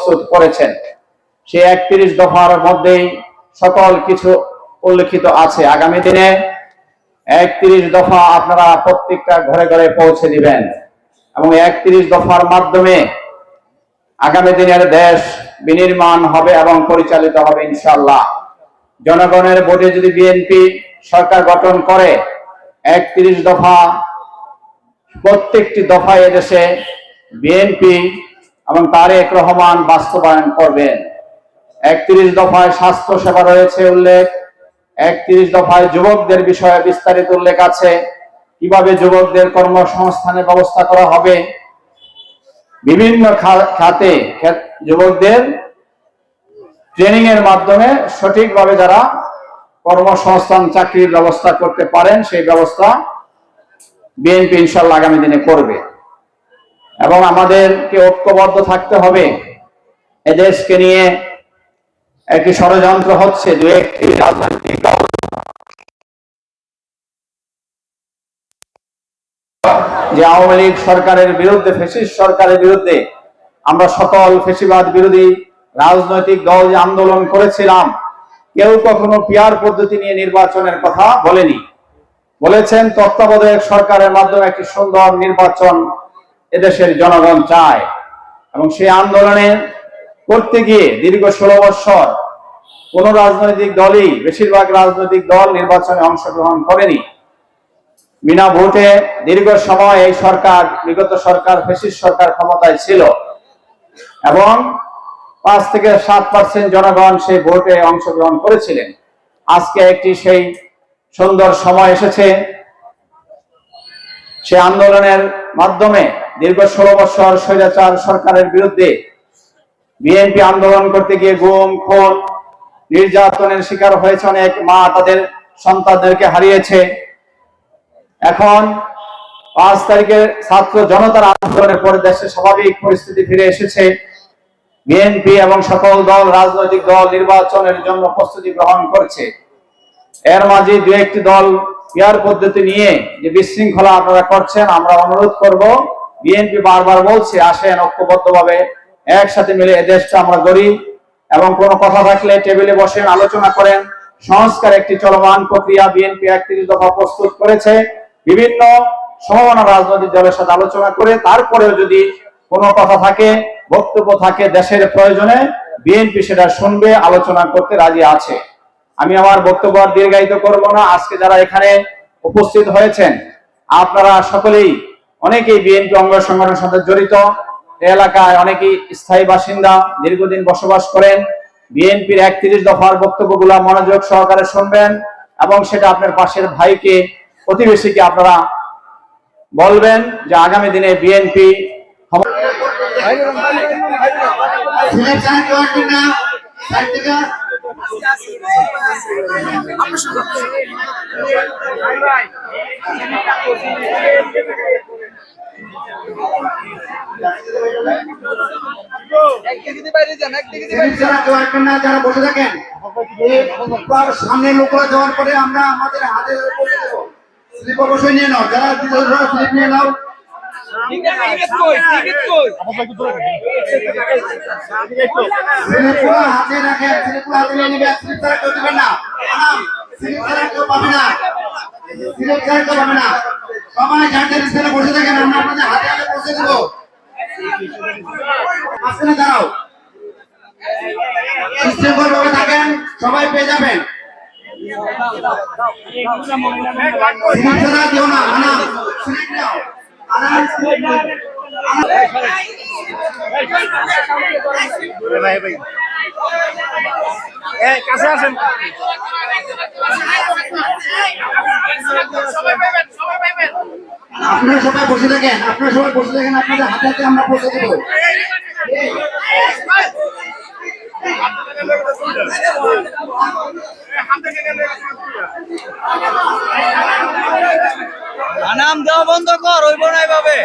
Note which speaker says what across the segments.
Speaker 1: প্রস্তুত করেছেন। সেই 31 দফার মধ্যেই সকল কিছু উল্লেখিত আছে। আগামী দিনে 31 দফা আপনারা প্রত্যেকটা ঘরে ঘরে পৌঁছে দিবেন এবং 31 দফার মাধ্যমে আগামী দিনের দেশ বিনির্মাণ হবে এবং পরিচালিত হবে ইনশাআল্লাহ। জনগণের ভোটে যদি বিএনপি সরকার গঠন করে 31 দফা, প্রত্যেকটি দফায় এদেশে বিএনপি এবং তারেক রহমান বাস্তবায়ন করবেন। 31 দফায় স্বাস্থ্য সেবা রয়েছে উল্লেখ, 31 দফায় যুবকদের বিষয়ে বিস্তারিত উল্লেখ আছে, কিভাবে যুবকদের কর্মসংস্থানের ব্যবস্থা করা হবে, বিভিন্ন খাতে যুবকদের ট্রেনিং এর মাধ্যমে সঠিকভাবে যারা কর্মসংস্থান চাকরির ব্যবস্থা করতে পারেন সেই ব্যবস্থা বিএনপি ইনশাআল্লাহ আগামী দিনে করবে। এবং আমাদেরকে ঐক্যবদ্ধ থাকতে হবে। এদেশকে নিয়ে একটি ষড়যন্ত্র হচ্ছে, দু একটি রাজনৈতিক দল যে আওয়ামী লীগ সরকারের বিরুদ্ধে, ফ্যাসিস্ট সরকারের বিরুদ্ধে আমরা সকল ফ্যাসিবাদ বিরোধী রাজনৈতিক দল যে আন্দোলন করেছিলাম, কেউ কখনো পিয়ার পদ্ধতি নিয়ে নির্বাচনের কথা বলেনি। বলেছেন তত্ত্বাবধায়ক সরকারের মাধ্যমে একটি সুন্দর নির্বাচন এদেশের জনগণ চায়। এবং সেই আন্দোলনে করতে গিয়ে দীর্ঘ 16 বছর কোন রাজনৈতিক দলই, বেশিরভাগ রাজনৈতিক দল নির্বাচনে অংশগ্রহণ করেনি। বিনা ভোটে দীর্ঘ সময় এই সরকার, বিগত সরকার, ফ্যাসিস্ট সরকার ক্ষমতায় ছিল এবং 5 থেকে 7% জনগণ সেই ভোটে অংশগ্রহণ করেছিলেন। আজকে একটি সেই সুন্দর সময় এসেছে, সে আন্দোলনের মাধ্যমে দীর্ঘ 16 বছর স্বৈরাচার সরকারের বিরুদ্ধে বিএনপি আন্দোলন করতে গিয়ে গুম, খুন, নির্যাতনের শিকার হয়েছে। অনেক মা তাদের সন্তানদেরকে হারিয়েছে। এখন 5 তারিখে ছাত্র জনতার আন্দোলনের পরে দেশে স্বাভাবিক পরিস্থিতি ফিরে এসেছে। বিএনপি এবং সকল দল, রাজনৈতিক দল নির্বাচনের জন্য প্রস্তুতি গ্রহণ করছে। এর মাঝে দু একটি দল পিয়ার পদ্ধতি নিয়ে যে বিশৃঙ্খলা আপনারা করছেন, আমরা অনুরোধ করব, বিএনপি বারবার বলছে আসেন ঐক্যবদ্ধভাবে একসাথে মিলে এদেশটা আমরা গড়ি এবং কোনো কথা থাকলে টেবিলে বসেন, আলোচনা করেন। সংস্কার একটি চলমান প্রক্রিয়া। বিএনপি 31 দফা প্রস্তুত করেছে, বিভিন্ন সমমনা রাজনৈতিক দলের সাথে আলোচনা করে তারপরেও যদি কোনো কথা থাকে, বক্তব্য থাকে দেশের প্রয়োজনে, বিএনপি সেটা শুনবে, আলোচনা করতে রাজি আছে। আমি আমার বক্তব্য আর দীর্ঘায়িত করব না। আজকে যারা এখানে উপস্থিত হয়েছেন আপনারা সকলেই, অনেকেই বিএনপি অঙ্গ সংগঠনের সাথে জড়িত, এলাকায় অনেকেই স্থায়ী বাসিন্দা, দীর্ঘদিন বসবাস করেন। বিএনপির 31 দফার বক্তব্যগুলো মনোযোগ সহকারে শুনবেন এবং সেটা আপনার পাশের ভাইকে, প্রতিবেশীকে আপনারা বলবেন যে আগামী দিনে বিএনপি
Speaker 2: যারা বসে থাকেন সামনে লোকরা যাওয়ার পরে আমরা আমাদের হাতে স্লিপ অবশ্যই নিয়ে নাও, যারা স্লিপ নিয়ে নাও। হাতে রাখেন, স্লিপগুলো হাতে নিয়ে নেবেন, স্লিপ ছাড়া কেউ দেবেন না, স্লিপ ছাড়া কেউ পাবে না, স্লিপ ছাড়া কেউ পাবে না। সবাই যাদের স্থানে বসে থাকেন, আমরা আপনাদের হাতে হাতে পৌঁছে দেবো। মাঝখানে দাঁড়াও, শৃঙ্খল ভাবে থাকেন, সবাই পেয়ে যাবেন। স্লিপ ছাড়া দিও না, Anam sleep now, Anam sleep now. কাছে আসেন, আপনারা সবাই বসে থাকেন, আপনারা সবাই বসে থাকেন, আপনাদের হাতে হাতে আমরা পৌঁছে দেব।
Speaker 3: নাম দেওয়া বন্ধ কর, ওই বোনাই পাবে।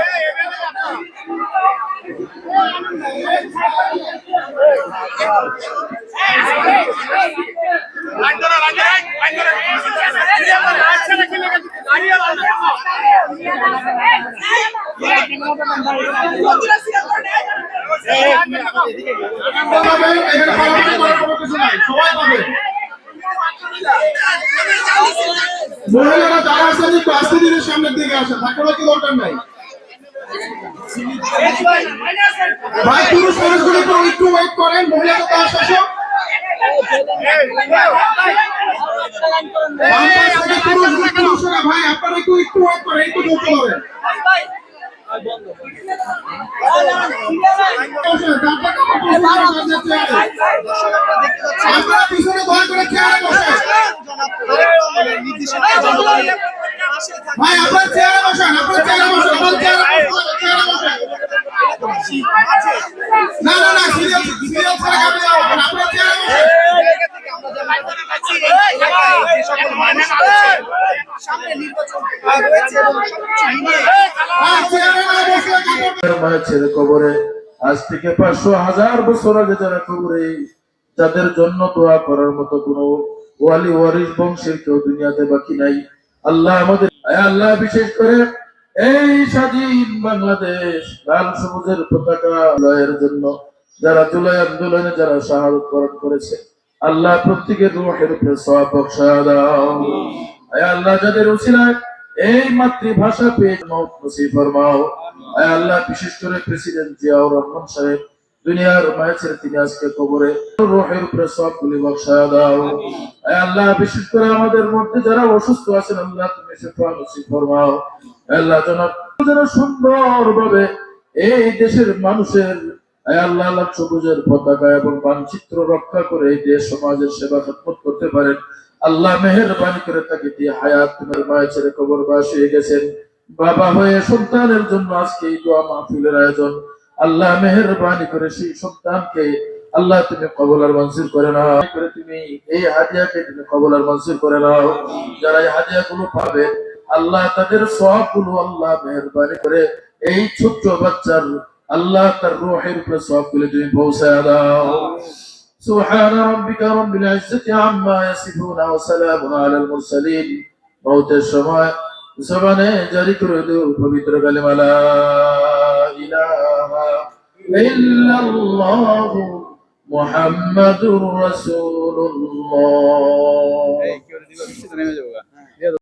Speaker 4: এখানে পালাপালি করার কোনো কিছু নাই, সবাই পাবে। মহিলারা যারা আছেন একটু আস্তে ধীরে সামনের দিকে আসেন, থাকার কি দরকার নাই। ভাই পুরুষ মানুষগুলো একটু ওয়েট করেন, মহিলাদের তো আসো। পুরুষরা ভাই আপনারা একটু ওয়েট করেন, একটু ধৈর্য ধরেন। আপনারা পিছনে দয়া করে চেয়ারে বসেন। ভাই আপনার চেয়ারে বসেন, আপনার চেয়ারে বসেন, আপনার চেয়ারে বসেন। না না না, সিরিয়াল ছাড়া কামে যাবেন, আপনার চেয়ারে বসেন।
Speaker 5: মায়ের কবরে আজ থেকে 500,000 বছর আগে যারা কবরে, যাদের জন্য দোয়া করার মতো কোনো ওয়ালি ওয়ারিস বংশের কেউ দুনিয়াতে বাকি নাই। আল্লাহ আমাদের, আল্লাহ বিশেষ করে এই স্বাধীন বাংলাদেশ লাল সবুজের পতাকা লয়ের জন্য যারা জুলাই আন্দোলনে যারা শাহাদত বরণ করেছে, আল্লাহ প্রত্যেকের রূহের উপরে সওয়াব বখশা দাও। আল্লাহ যাদের উসিলায় এই মাতৃভাষা পেয়ে মওত নসিব ফরমাও। আল্লাহ বিশেষ করে প্রেসিডেন্ট জিয়াউর রহমান সাহেব দুনিয়ার মায়ের ছেড়ে তিনি আজকে কবরে, রূহের উপরে সওয়াবগুলি বখশা দাও। আল্লাহ বিশেষ করে আমাদের মধ্যে যারা অসুস্থ আছেন, আল্লাহ তুমি শিফা নসিব ফরমাও। আল্লাহ যেন সুন্দরভাবে এই দেশের মানুষের আল্লাহ আল্লাহ সবুজের পতাকা এবং মানচিত্র রক্ষা করে এই দেশ সমাজের সেবা খেদমত করতে পারেন। আল্লাহ মেহেরবানি করে তাকে দিয়ে হায়াত, তোমার মায়ের ছেড়ে কবরবাস হয়ে গেছেন, বাবা হয়ে সন্তানের জন্য আজকে এই দোয়া মাহফিলের আয়োজন। আল্লাহ মেহেরবানি করে সেই সন্তানকে আল্লাহ তুমি কবুল আর মঞ্জুর করে নাও, করে তুমি এই হাদিয়াকে তুমি কবুল আর মঞ্জুর করে নাও। যারা এই হাদিয়াগুলো পাবে আল্লাহ তাদের সওয়াবগুলো আল্লাহ মেহেরবানি করে এই ছোট্ট বাচ্চার আল্লাহ তার রূহের উপরে সওয়াবগুলো তুমি পৌঁছায় দাও। সুবহান রাব্বিকা রাব্বিল ইজ্জাতি আম্মা ইয়াসিফুন ওয়া সালামুন আলাল মুরসালিন। মওতের সময় জবানে জারি করে দাও পবিত্র কালিমা লা ইলাহা ইল্লাল্লাহ মুহাম্মাদুর রাসূলুল্লাহ।
Speaker 3: এই কেউ দিবা বিশ্বতে নেমে যাবো।